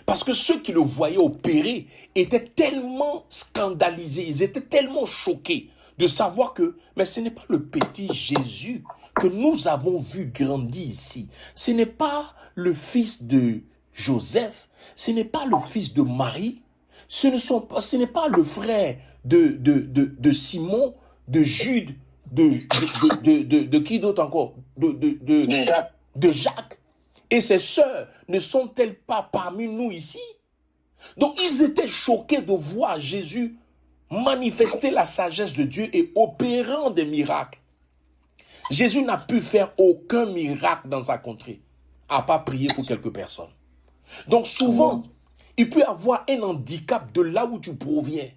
Parce que ceux qui le voyaient opérer étaient tellement scandalisés, ils étaient tellement choqués de savoir que, mais ce n'est pas le petit Jésus que nous avons vu grandir ici. Ce n'est pas le fils de Joseph, ce n'est pas le fils de Marie, ce n'est pas le frère de Simon, de Jude, de qui d'autre encore? De Jacques. Et ses sœurs ne sont-elles pas parmi nous ici? Donc ils étaient choqués de voir Jésus manifester la sagesse de Dieu et opérant des miracles. Jésus n'a pu faire aucun miracle dans sa contrée, à part prier pour quelques personnes. Donc souvent, il peut y avoir un handicap de là où tu proviens,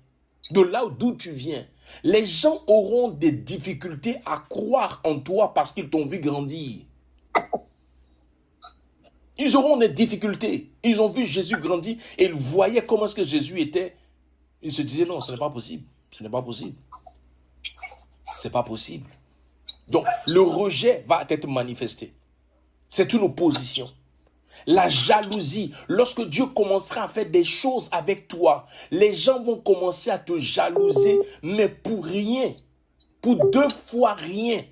de là d'où tu viens. Les gens auront des difficultés à croire en toi parce qu'ils t'ont vu grandir. Ils auront des difficultés. Ils ont vu Jésus grandir et ils voyaient comment est-ce que Jésus était. Ils se disaient non, ce n'est pas possible. Ce n'est pas possible. C'est pas possible. Donc, le rejet va être manifesté. C'est une opposition. La jalousie, lorsque Dieu commencera à faire des choses avec toi, les gens vont commencer à te jalouser, mais pour rien. Pour 2 fois rien.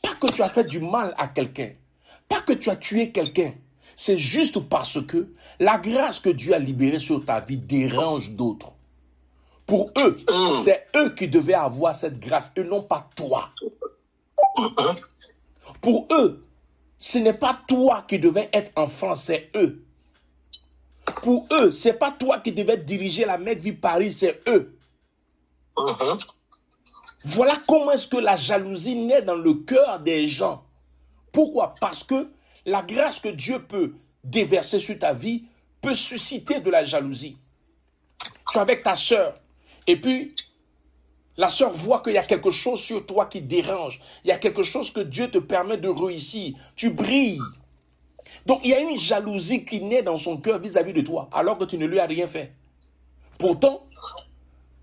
Pas que tu as fait du mal à quelqu'un. Pas que tu as tué quelqu'un. C'est juste parce que la grâce que Dieu a libérée sur ta vie dérange d'autres. Pour eux, c'est eux qui devaient avoir cette grâce et non pas toi. Pour eux, ce n'est pas toi qui devais être enfant, c'est eux. Pour eux, ce n'est pas toi qui devais diriger la Mecque Vie Paris, c'est eux. Voilà comment est-ce que la jalousie naît dans le cœur des gens. Pourquoi? Parce que la grâce que Dieu peut déverser sur ta vie peut susciter de la jalousie. Tu es avec ta sœur et puis la sœur voit qu'il y a quelque chose sur toi qui dérange. Il y a quelque chose que Dieu te permet de réussir. Tu brilles. Donc il y a une jalousie qui naît dans son cœur vis-à-vis de toi alors que tu ne lui as rien fait. Pourtant,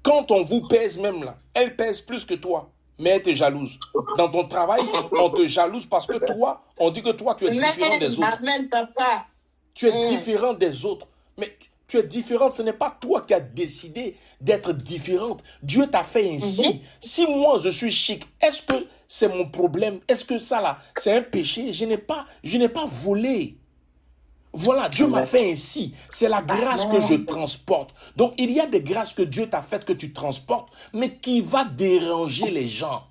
quand on vous pèse même là, elle pèse plus que toi. Mais elle te jalouse. Dans ton travail, on te jalouse parce que toi, on dit que toi, tu es différent des autres. Amen, papa. Tu es différent des autres. Mais tu es différente, ce n'est pas toi qui as décidé d'être différente. Dieu t'a fait ainsi. Si moi, je suis chic, est-ce que c'est mon problème? Est-ce que ça là, c'est un péché? Je n'ai pas volé. Voilà, Dieu m'a fait ainsi. C'est la grâce que je transporte. Donc, il y a des grâces que Dieu t'a faites que tu transportes, mais qui va déranger les gens.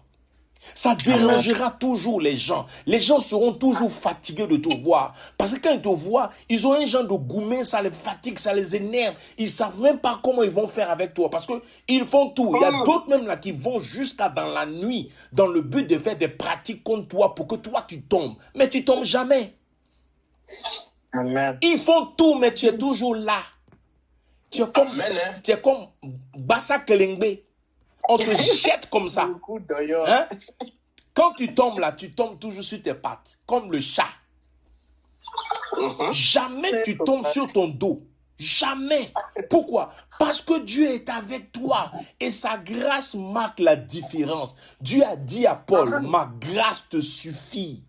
Ça dérangera toujours les gens. Les gens seront toujours fatigués de te voir. Parce que quand ils te voient, ils ont un genre de gourmet, ça les fatigue, ça les énerve. Ils ne savent même pas comment ils vont faire avec toi. Parce qu'ils font tout. Il y a d'autres même là qui vont jusqu'à dans la nuit, dans le but de faire des pratiques contre toi pour que toi tu tombes. Mais tu ne tombes jamais. Amen. Ils font tout, mais tu es toujours là. Tu es comme Bassa Kelengbe. On te jette comme ça. Hein? Quand tu tombes là, tu tombes toujours sur tes pattes, comme le chat. Jamais tu tombes sur ton dos. Jamais. Pourquoi? Parce que Dieu est avec toi et sa grâce marque la différence. Dieu a dit à Paul, ma grâce te suffit.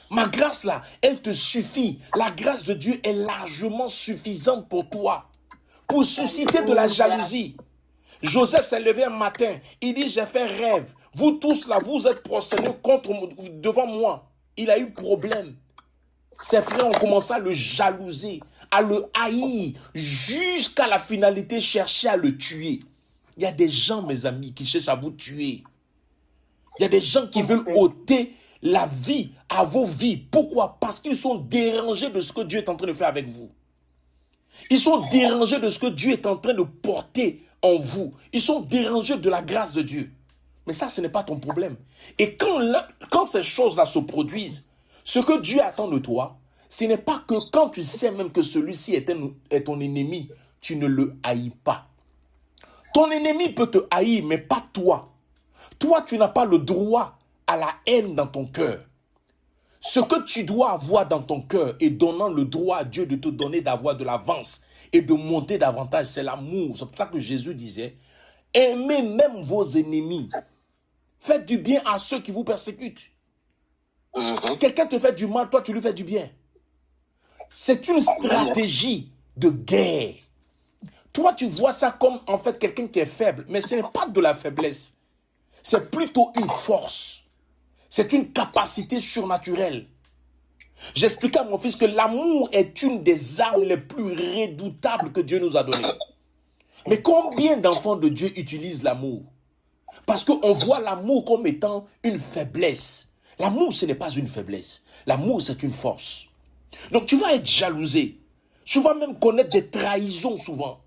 Ma grâce là, elle te suffit. La grâce de Dieu est largement suffisante pour toi. Pour susciter de la jalousie. Joseph s'est levé un matin. Il dit, j'ai fait rêve. Vous tous là, vous êtes prosternés devant moi. Il a eu problème. Ses frères ont commencé à le jalouser, à le haïr, jusqu'à la finalité, chercher à le tuer. Il y a des gens, mes amis, qui cherchent à vous tuer. Il y a des gens qui veulent ôter la vie à vos vies. Pourquoi? Parce qu'ils sont dérangés de ce que Dieu est en train de faire avec vous. Ils sont dérangés de ce que Dieu est en train de porter en vous. Ils sont dérangés de la grâce de Dieu. Mais ça, ce n'est pas ton problème. Et quand ces choses-là se produisent, ce que Dieu attend de toi, ce n'est pas que quand tu sais même que celui-ci est ton ennemi, tu ne le haïs pas. Ton ennemi peut te haïr, mais pas toi. Toi, tu n'as pas le droit à la haine dans ton cœur. Ce que tu dois avoir dans ton cœur et donnant le droit à Dieu de te donner d'avoir de l'avance et de monter davantage, c'est l'amour. C'est pour ça que Jésus disait, aimez même vos ennemis. Faites du bien à ceux qui vous persécutent. Quelqu'un te fait du mal, toi tu lui fais du bien. C'est une stratégie de guerre. Toi tu vois ça comme en fait quelqu'un qui est faible, mais ce n'est pas de la faiblesse. C'est plutôt une force. C'est une capacité surnaturelle. J'expliquais à mon fils que l'amour est une des armes les plus redoutables que Dieu nous a données. Mais combien d'enfants de Dieu utilisent l'amour? Parce qu'on voit l'amour comme étant une faiblesse. L'amour, ce n'est pas une faiblesse. L'amour, c'est une force. Donc, tu vas être jalousé. Tu vas même connaître des trahisons souvent.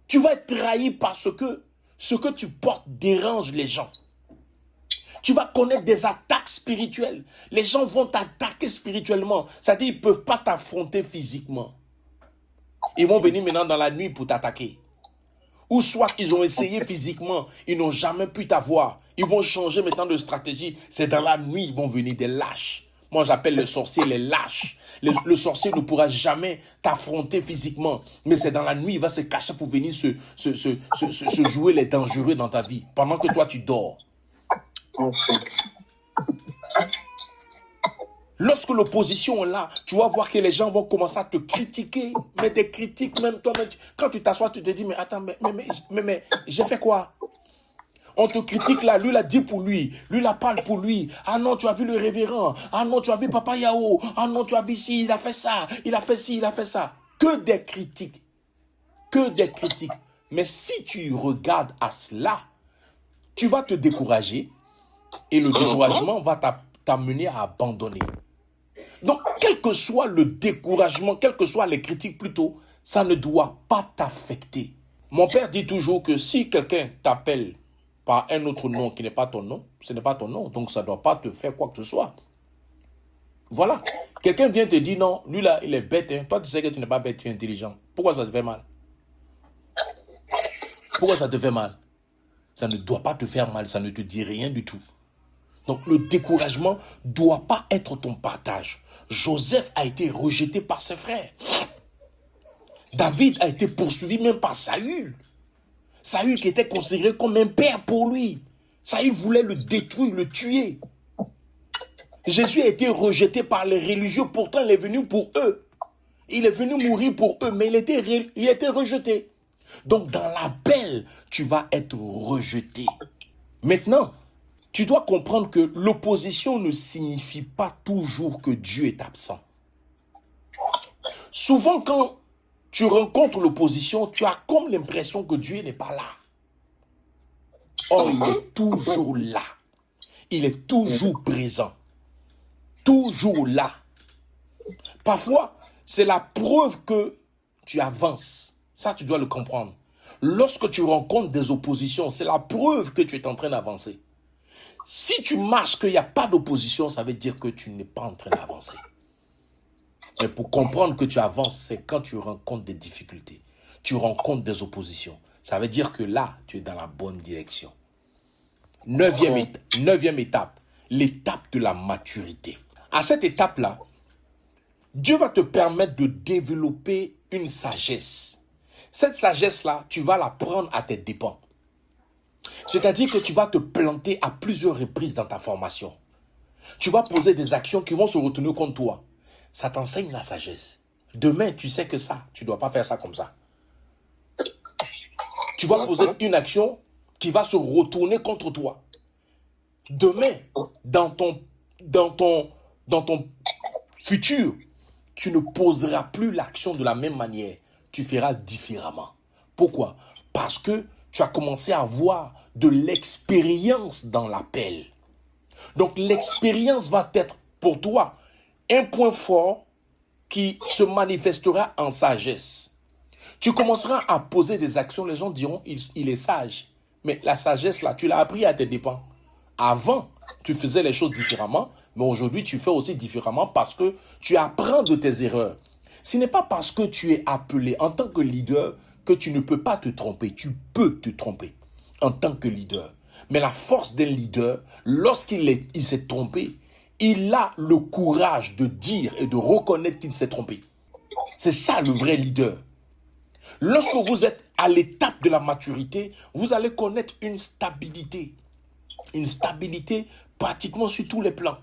Tu vas être trahi parce que ce que tu portes dérange les gens. Tu vas connaître des attaques spirituelles. Les gens vont t'attaquer spirituellement. C'est-à-dire qu'ils ne peuvent pas t'affronter physiquement. Ils vont venir maintenant dans la nuit pour t'attaquer. Ou soit ils ont essayé physiquement, ils n'ont jamais pu t'avoir. Ils vont changer maintenant de stratégie. C'est dans la nuit, ils vont venir des lâches. Moi, j'appelle les sorciers les lâches. Le sorcier ne pourra jamais t'affronter physiquement. Mais c'est dans la nuit, il va se cacher pour venir se jouer les dangereux dans ta vie. Pendant que toi, tu dors. Lorsque l'opposition est là, tu vas voir que les gens vont commencer à te critiquer. Mais des critiques, même toi-même. Quand tu t'assois, tu te dis, mais attends, mais j'ai fait quoi? On te critique là, lui l'a dit pour lui, lui la parle pour lui. Ah non, tu as vu le révérend. Ah non, tu as vu Papa Yao. Ah non, tu as vu ci, il a fait ça, il a fait ci, il a fait ça. Que des critiques. Que des critiques. Mais si tu regardes à cela, tu vas te décourager et le découragement va t'amener à abandonner. Donc, quel que soit le découragement, quelles que soient les critiques plutôt, ça ne doit pas t'affecter. Mon père dit toujours que si quelqu'un t'appelle par un autre nom qui n'est pas ton nom, ce n'est pas ton nom. Donc, ça ne doit pas te faire quoi que ce soit. Voilà. Quelqu'un vient te dire non, lui là, il est bête. Hein. Toi, tu sais que tu n'es pas bête, tu es intelligent. Pourquoi ça te fait mal? Pourquoi ça te fait mal? Ça ne doit pas te faire mal, ça ne te dit rien du tout. Donc, le découragement ne doit pas être ton partage. Joseph a été rejeté par ses frères. David a été poursuivi même par Saül. Saül qui était considéré comme un père pour lui. Saül voulait le détruire, le tuer. Jésus a été rejeté par les religieux, pourtant il est venu pour eux. Il est venu mourir pour eux, mais il était rejeté. Donc dans l'appel, tu vas être rejeté. Maintenant, tu dois comprendre que l'opposition ne signifie pas toujours que Dieu est absent. Souvent, quand tu rencontres l'opposition, tu as comme l'impression que Dieu n'est pas là. Or, il est toujours là. Il est toujours présent. Toujours là. Parfois, c'est la preuve que tu avances. Ça, tu dois le comprendre. Lorsque tu rencontres des oppositions, c'est la preuve que tu es en train d'avancer. Si tu marches qu'il n'y a pas d'opposition, ça veut dire que tu n'es pas en train d'avancer. Mais pour comprendre que tu avances, c'est quand tu rencontres des difficultés. Tu rencontres des oppositions. Ça veut dire que là, tu es dans la bonne direction. Neuvième étape, l'étape de la maturité. À cette étape-là, Dieu va te permettre de développer une sagesse. Cette sagesse-là, tu vas la prendre à tes dépens. C'est-à-dire que tu vas te planter à plusieurs reprises dans ta formation. Tu vas poser des actions qui vont se retourner contre toi. Ça t'enseigne la sagesse. Demain, tu sais que ça, tu ne dois pas faire ça comme ça. Tu vas poser une action qui va se retourner contre toi. Demain, dans ton futur, tu ne poseras plus l'action de la même manière. Tu feras différemment. Pourquoi? Parce que tu as commencé à avoir de l'expérience dans l'appel. Donc l'expérience va être pour toi un point fort qui se manifestera en sagesse. Tu commenceras à poser des actions, les gens diront il est sage. Mais la sagesse là, tu l'as appris à tes dépens. Avant, tu faisais les choses différemment, mais aujourd'hui, tu fais aussi différemment parce que tu apprends de tes erreurs. Ce n'est pas parce que tu es appelé en tant que leader que tu ne peux pas te tromper. Tu peux te tromper en tant que leader. Mais la force d'un leader, lorsqu'il s'est trompé, il a le courage de dire et de reconnaître qu'il s'est trompé. C'est ça le vrai leader. Lorsque vous êtes à l'étape de la maturité, vous allez connaître une stabilité. Une stabilité pratiquement sur tous les plans.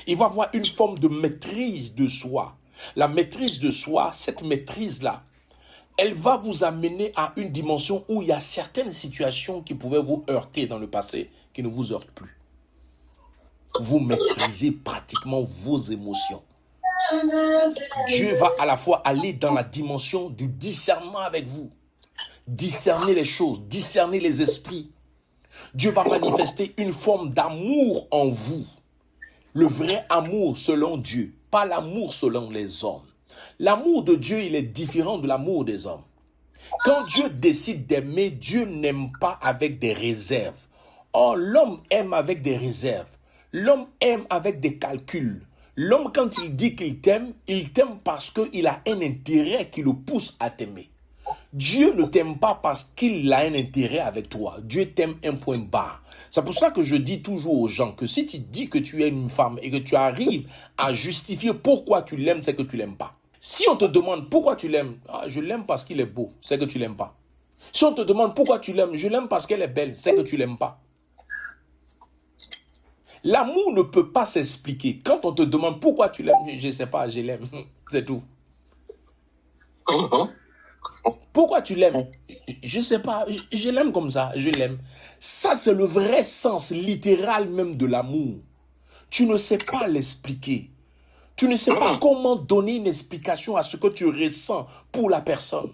Il va avoir une forme de maîtrise de soi. La maîtrise de soi, cette maîtrise-là, elle va vous amener à une dimension où il y a certaines situations qui pouvaient vous heurter dans le passé, qui ne vous heurtent plus. Vous maîtrisez pratiquement vos émotions. Dieu va à la fois aller dans la dimension du discernement avec vous. Discerner les choses, discerner les esprits. Dieu va manifester une forme d'amour en vous. Le vrai amour selon Dieu, pas l'amour selon les hommes. L'amour de Dieu, il est différent de l'amour des hommes. Quand Dieu décide d'aimer, Dieu n'aime pas avec des réserves. Or, l'homme aime avec des réserves. L'homme aime avec des calculs. L'homme, quand il dit qu'il t'aime parce qu'il a un intérêt qui le pousse à t'aimer. Dieu ne t'aime pas parce qu'il a un intérêt avec toi. Dieu t'aime un point barre. C'est pour ça que je dis toujours aux gens que si tu dis que tu es une femme et que tu arrives à justifier pourquoi tu l'aimes, c'est que tu l'aimes pas. Si on te demande pourquoi tu l'aimes, je l'aime parce qu'il est beau, c'est que tu l'aimes pas. Si on te demande pourquoi tu l'aimes, je l'aime parce qu'elle est belle, c'est que tu l'aimes pas. L'amour ne peut pas s'expliquer. Quand on te demande pourquoi tu l'aimes, je ne sais pas, je l'aime, c'est tout. Pourquoi tu l'aimes? Je ne sais pas, je l'aime comme ça, je l'aime. Ça, c'est le vrai sens littéral même de l'amour. Tu ne sais pas l'expliquer. Tu ne sais pas comment donner une explication à ce que tu ressens pour la personne.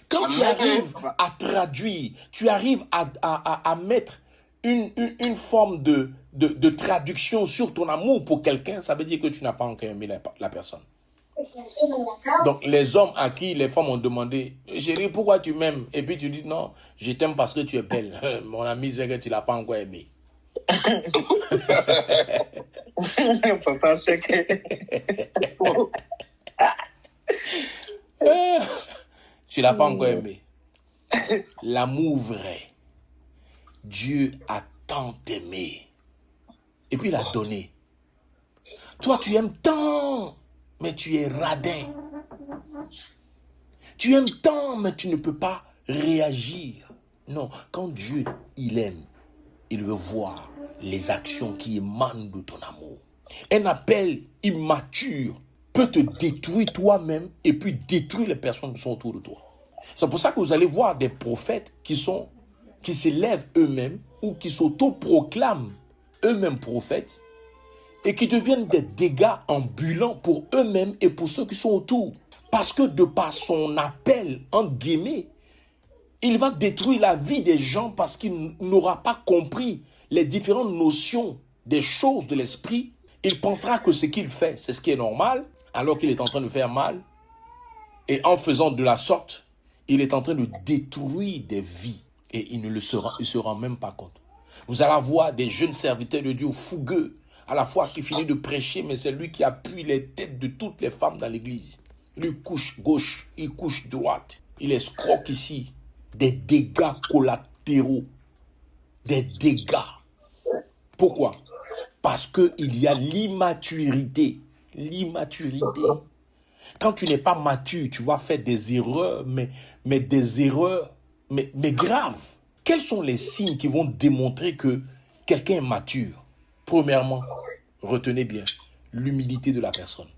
Quand tu arrives à traduire, tu arrives à mettre une forme de traduction sur ton amour pour quelqu'un, ça veut dire que tu n'as pas encore aimé la personne. Donc, les hommes à qui les femmes ont demandé, chérie, pourquoi tu m'aimes? Et puis tu dis, non, je t'aime parce que tu es belle. Mon ami, c'est que tu ne l'as pas encore aimé. Papa, c'est que... Tu ne l'as pas encore aimé. L'amour vrai. Dieu a tant aimé. Et puis il a donné. Toi, tu aimes tant, mais tu es radin. Tu aimes tant, mais tu ne peux pas réagir. Non, quand Dieu, il aime, il veut voir les actions qui émanent de ton amour. Un appel immature peut te détruire toi-même et puis détruire les personnes qui sont autour de toi. C'est pour ça que vous allez voir des prophètes qui s'élèvent eux-mêmes ou qui s'autoproclament eux-mêmes prophètes et qui deviennent des dégâts ambulants pour eux-mêmes et pour ceux qui sont autour. Parce que de par son appel, entre guillemets, il va détruire la vie des gens parce qu'il n'aura pas compris les différentes notions des choses de l'esprit. Il pensera que ce qu'il fait, c'est ce qui est normal, alors qu'il est en train de faire mal. Et en faisant de la sorte, il est en train de détruire des vies. Et il ne se rend même pas compte. Vous allez avoir des jeunes serviteurs de Dieu fougueux, à la fois qui finit de prêcher, mais c'est lui qui appuie les têtes de toutes les femmes dans l'église. Il couche gauche, il couche droite. Il escroque ici. Des dégâts collatéraux. Des dégâts. Pourquoi? Parce qu'il y a l'immaturité. l'immaturité. Quand tu n'es pas mature, tu vas faire des erreurs, mais des erreurs, mais graves. Quels sont les signes qui vont démontrer que quelqu'un est mature? Premièrement, retenez bien, l'humilité de la personne.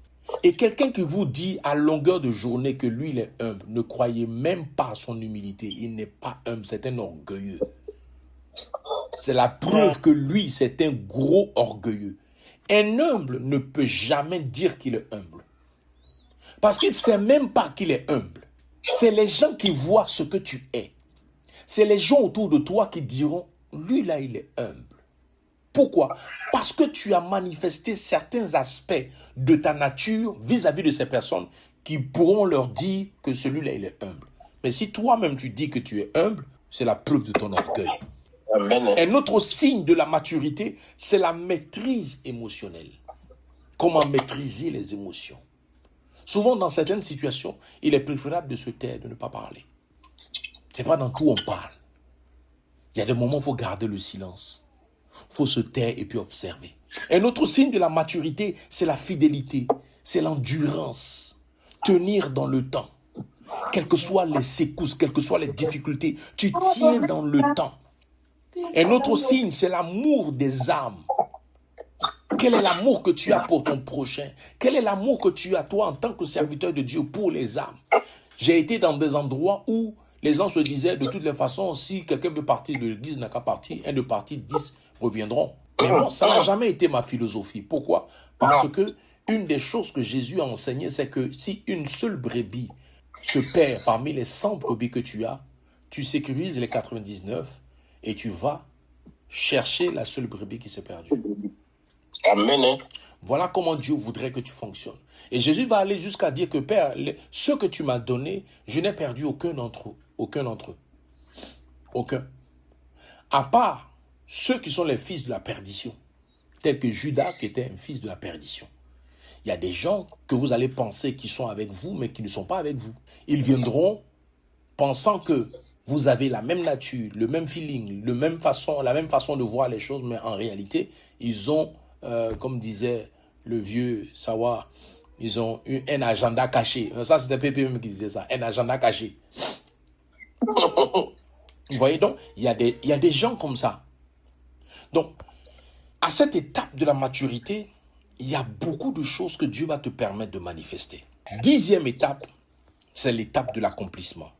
Et quelqu'un qui vous dit à longueur de journée que lui, il est humble, ne croyez même pas à son humilité. Il n'est pas humble, c'est un orgueilleux. C'est la preuve que lui, c'est un gros orgueilleux. Un humble ne peut jamais dire qu'il est humble. Parce qu'il ne sait même pas qu'il est humble. C'est les gens qui voient ce que tu es. C'est les gens autour de toi qui diront, lui là, il est humble. Pourquoi? Parce que tu as manifesté certains aspects de ta nature vis-à-vis de ces personnes qui pourront leur dire que celui-là, il est humble. Mais si toi-même tu dis que tu es humble, c'est la preuve de ton orgueil. Amen. Un autre signe de la maturité, c'est la maîtrise émotionnelle. Comment maîtriser les émotions? Souvent, dans certaines situations, il est préférable de se taire, de ne pas parler. Ce n'est pas dans tout on parle. Il y a des moments où il faut garder le silence. Il faut se taire et puis observer. Un autre signe de la maturité, c'est la fidélité, c'est l'endurance. Tenir dans le temps. Quelles que soient les secousses, quelles que soient les difficultés, tu tiens dans le temps. Un autre signe, c'est l'amour des âmes. Quel est l'amour que tu as pour ton prochain? Quel est l'amour que tu as, toi, en tant que serviteur de Dieu, pour les âmes? J'ai été dans des endroits où les gens se disaient, de toutes les façons, si quelqu'un veut partir de l'église, n'a qu'à partir, un de partir, 10 reviendront. Mais moi, ça n'a jamais été ma philosophie. Pourquoi? Parce que une des choses que Jésus a enseigné, c'est que si une seule brebis se perd parmi les 100 brebis que tu as, tu sécurises les 99 et tu vas chercher la seule brebis qui s'est perdue. Amen. Voilà comment Dieu voudrait que tu fonctionnes. Et Jésus va aller jusqu'à dire que Père, ceux que tu m'as donnés, je n'ai perdu aucun d'entre eux. Aucun d'entre eux. Aucun. À part ceux qui sont les fils de la perdition, tels que Judas qui était un fils de la perdition. Il y a des gens que vous allez penser qui sont avec vous, mais qui ne sont pas avec vous. Ils viendront pensant que vous avez la même nature, le même feeling, la même façon de voir les choses, mais en réalité, ils ont, comme disait le vieux Sawa, ils ont un agenda caché. Ça, c'était PPM qui disait ça, un agenda caché. Vous voyez donc, il y a des gens comme ça. Donc, à cette étape de la maturité, il y a beaucoup de choses que Dieu va te permettre de manifester. 10e étape, c'est l'étape de l'accomplissement.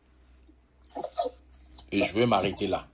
Et je vais m'arrêter là.